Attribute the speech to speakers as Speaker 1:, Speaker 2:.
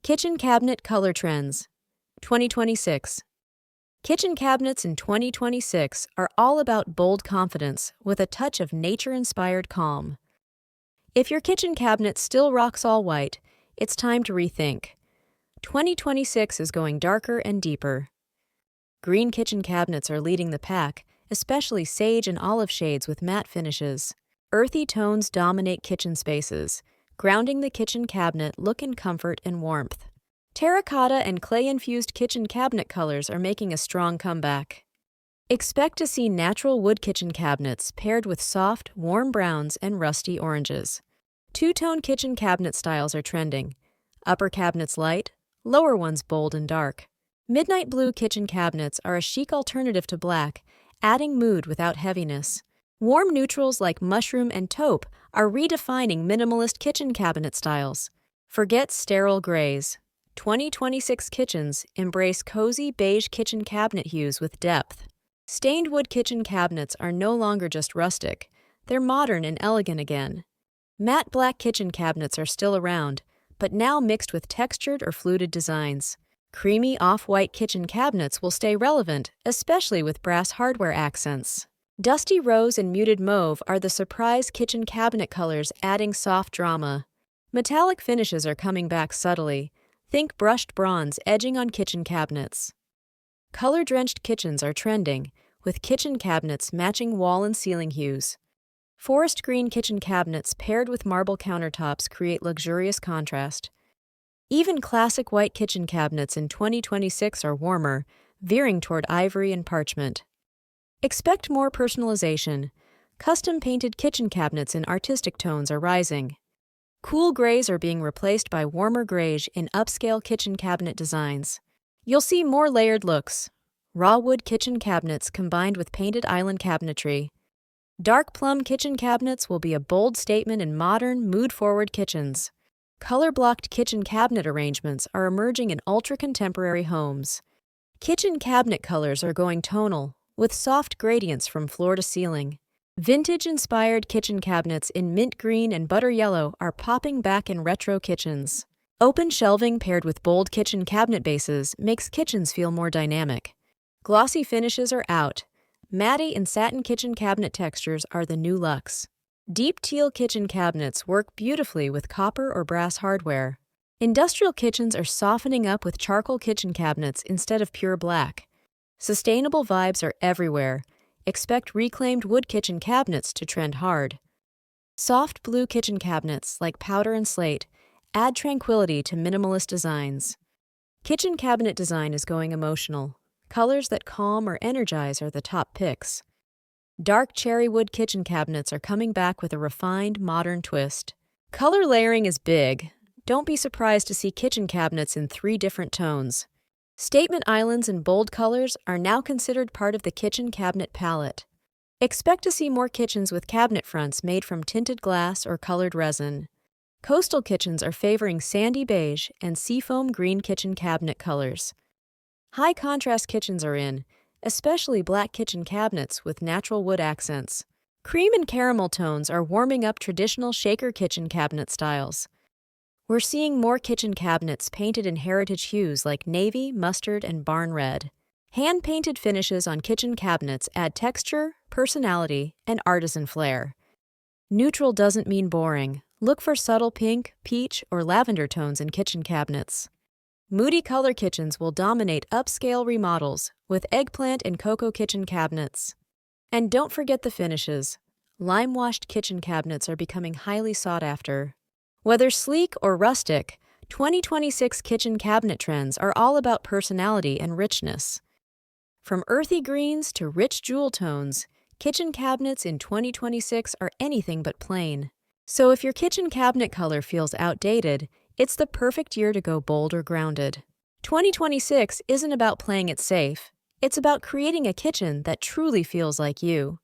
Speaker 1: Kitchen Cabinet Color Trends 2026. Kitchen cabinets in 2026 are all about bold confidence with a touch of nature-inspired calm. If your kitchen cabinet still rocks all white, it's time to rethink. 2026 is going darker and deeper. Green kitchen cabinets are leading the pack, especially sage and olive shades with matte finishes. Earthy tones dominate kitchen spaces, grounding the kitchen cabinet look in comfort and warmth. Terracotta and clay-infused kitchen cabinet colors are making a strong comeback. Expect to see natural wood kitchen cabinets paired with soft, warm browns and rusty oranges. Two-tone kitchen cabinet styles are trending. Upper cabinets light, lower ones bold and dark. Midnight blue kitchen cabinets are a chic alternative to black, adding mood without heaviness. Warm neutrals like mushroom and taupe are redefining minimalist kitchen cabinet styles. Forget sterile grays. 2026 kitchens embrace cozy beige kitchen cabinet hues with depth. Stained wood kitchen cabinets are no longer just rustic, they're modern and elegant again. Matte black kitchen cabinets are still around, but now mixed with textured or fluted designs. Creamy off-white kitchen cabinets will stay relevant, especially with brass hardware accents. Dusty rose and muted mauve are the surprise kitchen cabinet colors, adding soft drama. Metallic finishes are coming back subtly. Think brushed bronze edging on kitchen cabinets. Color-drenched kitchens are trending, with kitchen cabinets matching wall and ceiling hues. Forest green kitchen cabinets paired with marble countertops create luxurious contrast. Even classic white kitchen cabinets in 2026 are warmer, veering toward ivory and parchment. Expect more personalization. Custom-painted kitchen cabinets in artistic tones are rising. Cool grays are being replaced by warmer grays in upscale kitchen cabinet designs. You'll see more layered looks. Raw wood kitchen cabinets combined with painted island cabinetry. Dark plum kitchen cabinets will be a bold statement in modern, mood-forward kitchens. Color-blocked kitchen cabinet arrangements are emerging in ultra-contemporary homes. Kitchen cabinet colors are going tonal, with soft gradients from floor to ceiling. Vintage-inspired kitchen cabinets in mint green and butter yellow are popping back in retro kitchens. Open shelving paired with bold kitchen cabinet bases makes kitchens feel more dynamic. Glossy finishes are out. Matte and satin kitchen cabinet textures are the new luxe. Deep teal kitchen cabinets work beautifully with copper or brass hardware. Industrial kitchens are softening up with charcoal kitchen cabinets instead of pure black. Sustainable vibes are everywhere. Expect reclaimed wood kitchen cabinets to trend hard. Soft blue kitchen cabinets, like powder and slate, add tranquility to minimalist designs. Kitchen cabinet design is going emotional. Colors that calm or energize are the top picks. Dark cherry wood kitchen cabinets are coming back with a refined, modern twist. Color layering is big. Don't be surprised to see kitchen cabinets in 3 different tones. Statement islands in bold colors are now considered part of the kitchen cabinet palette. Expect to see more kitchens with cabinet fronts made from tinted glass or colored resin. Coastal kitchens are favoring sandy beige and seafoam green kitchen cabinet colors. High-contrast kitchens are in, especially black kitchen cabinets with natural wood accents. Cream and caramel tones are warming up traditional shaker kitchen cabinet styles. We're seeing more kitchen cabinets painted in heritage hues like navy, mustard, and barn red. Hand-painted finishes on kitchen cabinets add texture, personality, and artisan flair. Neutral doesn't mean boring. Look for subtle pink, peach, or lavender tones in kitchen cabinets. Moody color kitchens will dominate upscale remodels with eggplant and cocoa kitchen cabinets. And don't forget the finishes. Lime-washed kitchen cabinets are becoming highly sought after. Whether sleek or rustic, 2026 kitchen cabinet trends are all about personality and richness. From earthy greens to rich jewel tones, kitchen cabinets in 2026 are anything but plain. So if your kitchen cabinet color feels outdated, it's the perfect year to go bold or grounded. 2026 isn't about playing it safe. It's about creating a kitchen that truly feels like you.